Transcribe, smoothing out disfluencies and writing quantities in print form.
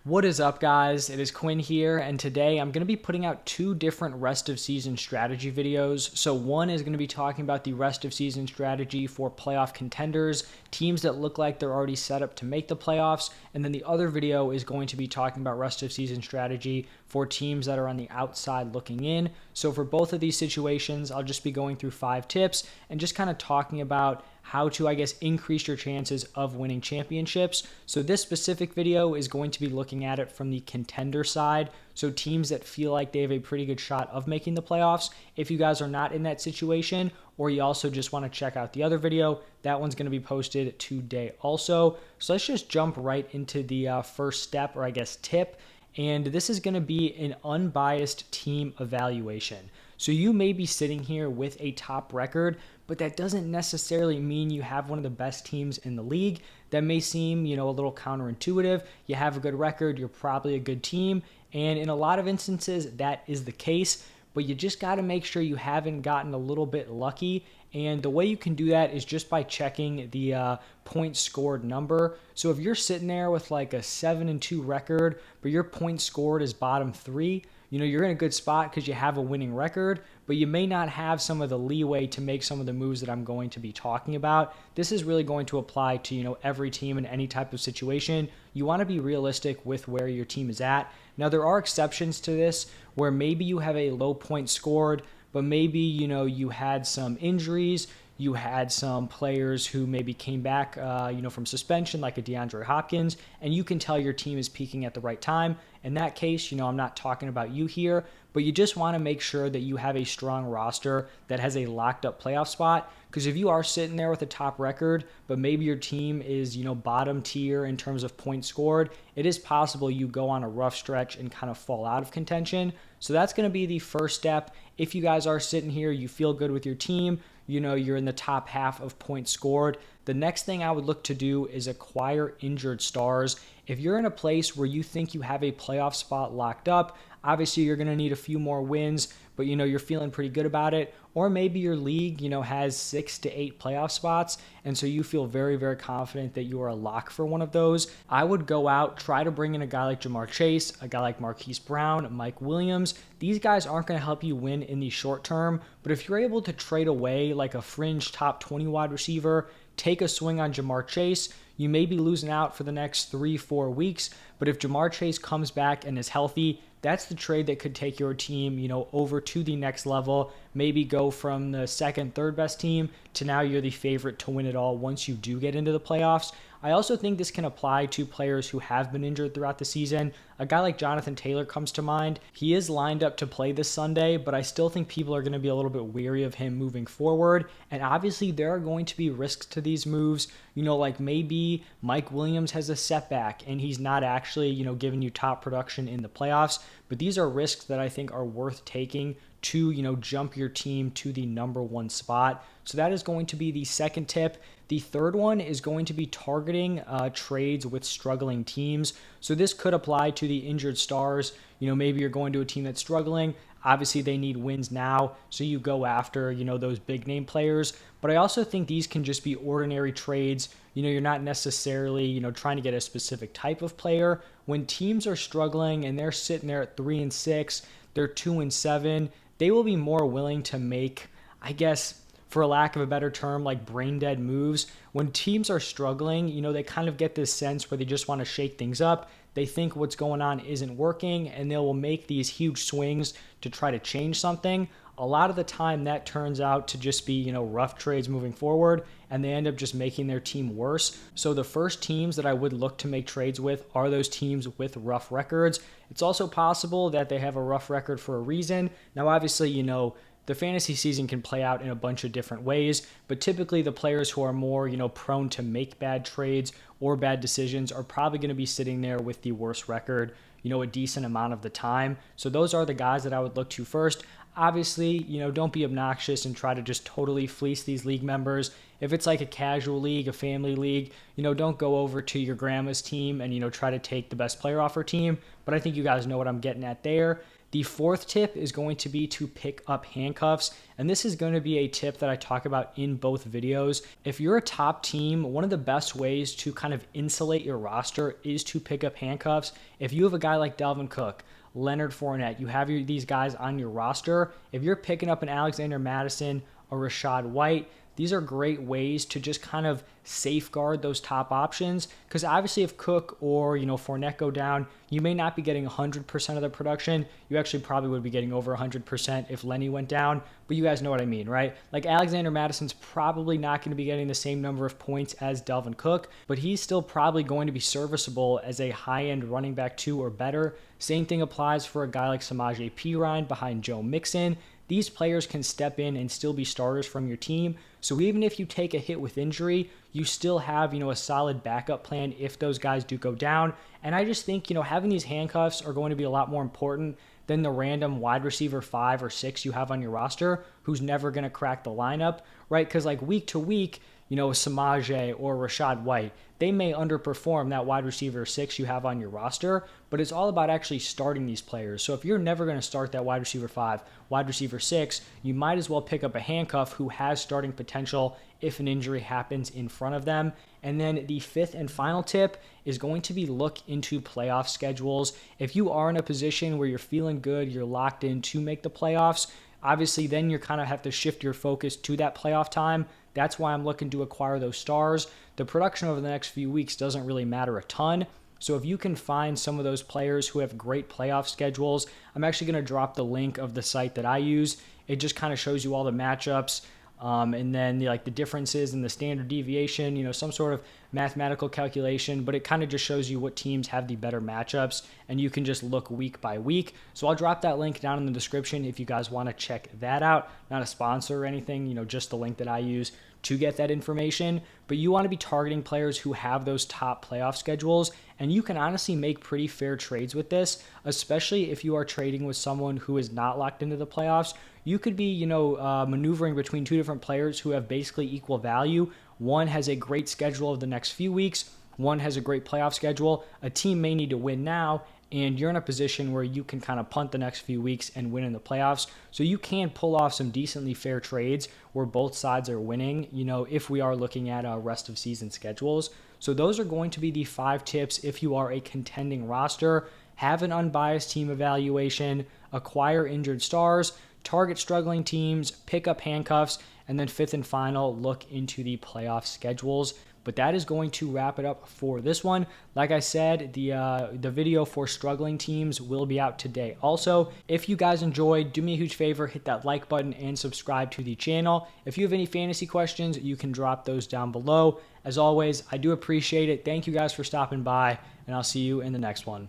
What is up, guys? It is Quinn here, and today I'm going to be putting out two different rest of season strategy videos. So one is going to be talking about the rest of season strategy for playoff contenders, teams that look like they're already set up to make the playoffs, and then the other video is going to be talking about rest of season strategy for teams that are on the outside looking in. So for both of these situations, I'll just be going through 5 tips and just kind of talking about how to, increase your chances of winning championships. So this specific video is going to be looking at it from the contender side. So teams that feel like they have a pretty good shot of making the playoffs. If you guys are not in that situation, or you also just want to check out the other video, that one's going to be posted today also. So let's just jump right into the first step, or tip. And this is going to be an unbiased team evaluation. So you may be sitting here with a top record, but that doesn't necessarily mean you have one of the best teams in the league. That may seem, a little counterintuitive. You have a good record, you're probably a good team, and in a lot of instances, that is the case, but you just got to make sure you haven't gotten a little bit lucky. And the way you can do that is just by checking the points scored number. So if you're sitting there with like a 7-2 record, but your points scored is bottom 3, you're in a good spot because you have a winning record, but you may not have some of the leeway to make some of the moves that I'm going to be talking about. This is really going to apply to, every team in any type of situation. You want to be realistic with where your team is at. Now, there are exceptions to this where maybe you have a low point scored, but maybe, you had some injuries, you had some players who maybe came back, from suspension, like a DeAndre Hopkins, and you can tell your team is peaking at the right time. In that case, I'm not talking about you here, but you just want to make sure that you have a strong roster that has a locked up playoff spot. Because if you are sitting there with a top record, but maybe your team is, bottom tier in terms of points scored, it is possible you go on a rough stretch and kind of fall out of contention. So that's going to be the first step. If you guys are sitting here, you feel good with your team, you're in the top half of points scored, the next thing I would look to do is acquire injured stars. If you're in a place where you think you have a playoff spot locked up, obviously you're going to need a few more wins, but you're feeling pretty good about it. Or maybe your league, has 6 to 8 playoff spots, and so you feel very, very confident that you are a lock for one of those. I would go out, try to bring in a guy like Jamar Chase, a guy like Marquise Brown, Mike Williams. These guys aren't going to help you win in the short term, but if you're able to trade away like a fringe top 20 wide receiver, take a swing on Jamar Chase, you may be losing out for the next 3-4 weeks, but if Jamar Chase comes back and is healthy, that's the trade that could take your team, over to the next level. Maybe go from the second, third best team to now you're the favorite to win it all once you do get into the playoffs. I also think this can apply to players who have been injured throughout the season. A guy like Jonathan Taylor comes to mind. He is lined up to play this Sunday, but I still think people are going to be a little bit weary of him moving forward. And obviously there are going to be risks to these moves. Like maybe Mike Williams has a setback and he's not actually, giving you top production in the playoffs. But these are risks that I think are worth taking to, jump your team to the number 1 spot. So that is going to be the second tip. The third one is going to be targeting trades with struggling teams. So this could apply to the injured stars. Maybe you're going to a team that's struggling. Obviously, they need wins now, so you go after, those big name players. But I also think these can just be ordinary trades. You're not necessarily, trying to get a specific type of player. When teams are struggling and they're sitting there at 3-6, they're 2-7, they will be more willing to make, for a lack of a better term, like brain dead moves. When teams are struggling, they kind of get this sense where they just want to shake things up. They think what's going on isn't working, and they will make these huge swings to try to change something. A lot of the time that turns out to just be, rough trades moving forward, and they end up just making their team worse. So the first teams that I would look to make trades with are those teams with rough records. It's also possible that they have a rough record for a reason. Now, obviously, the fantasy season can play out in a bunch of different ways, but typically the players who are more, prone to make bad trades or bad decisions are probably going to be sitting there with the worst record, a decent amount of the time. So those are the guys that I would look to first. Obviously, don't be obnoxious and try to just totally fleece these league members. If it's like a casual league, a family league, don't go over to your grandma's team and, try to take the best player off her team. But I think you guys know what I'm getting at there. The fourth tip is going to be to pick up handcuffs. And this is going to be a tip that I talk about in both videos. If you're a top team, one of the best ways to kind of insulate your roster is to pick up handcuffs. If you have a guy like Dalvin Cook, Leonard Fournette, you have these guys on your roster. If you're picking up an Alexander Mattison, a Rachaad White, these are great ways to just kind of safeguard those top options, because obviously if Cook or Fournette go down, you may not be getting 100% of the production. You actually probably would be getting over 100% if Lenny went down, but you guys know what I mean, right? Like Alexander Madison's probably not going to be getting the same number of points as Dalvin Cook, but he's still probably going to be serviceable as a high-end running back 2 or better. Same thing applies for a guy like Samaje Perine behind Joe Mixon. These players can step in and still be starters from your team. So even if you take a hit with injury, you still have, a solid backup plan if those guys do go down. And I just think, having these handcuffs are going to be a lot more important than the random wide receiver 5 or 6 you have on your roster who's never going to crack the lineup, right? Because like week to week, Samaje or Rachaad White, they may underperform that wide receiver 6 you have on your roster, but it's all about actually starting these players. So if you're never going to start that wide receiver 5, wide receiver 6, you might as well pick up a handcuff who has starting potential if an injury happens in front of them. And then the fifth and final tip is going to be look into playoff schedules. If you are in a position where you're feeling good, you're locked in to make the playoffs, obviously then you kind of have to shift your focus to that playoff time. That's why I'm looking to acquire those stars. The production over the next few weeks doesn't really matter a ton. So if you can find some of those players who have great playoff schedules, I'm actually going to drop the link of the site that I use. It just kind of shows you all the matchups. And then the differences in the standard deviation, some sort of mathematical calculation, but it kind of just shows you what teams have the better matchups, and you can just look week by week. So I'll drop that link down in the description if you guys want to check that out. Not a sponsor or anything, just the link that I use to get that information. But you want to be targeting players who have those top playoff schedules, and you can honestly make pretty fair trades with this, especially if you are trading with someone who is not locked into the playoffs. You could be, maneuvering between two different players who have basically equal value. One has a great schedule of the next few weeks. One has a great playoff schedule. A team may need to win now, and you're in a position where you can kind of punt the next few weeks and win in the playoffs. So you can pull off some decently fair trades where both sides are winning, if we are looking at rest of season schedules. So those are going to be the 5 tips if you are a contending roster. Have an unbiased team evaluation, acquire injured stars, target struggling teams, pick up handcuffs, and then fifth and final, look into the playoff schedules. But that is going to wrap it up for this one. Like I said, the video for struggling teams will be out today. Also, if you guys enjoyed, do me a huge favor, hit that like button and subscribe to the channel. If you have any fantasy questions, you can drop those down below. As always, I do appreciate it. Thank you guys for stopping by, and I'll see you in the next one.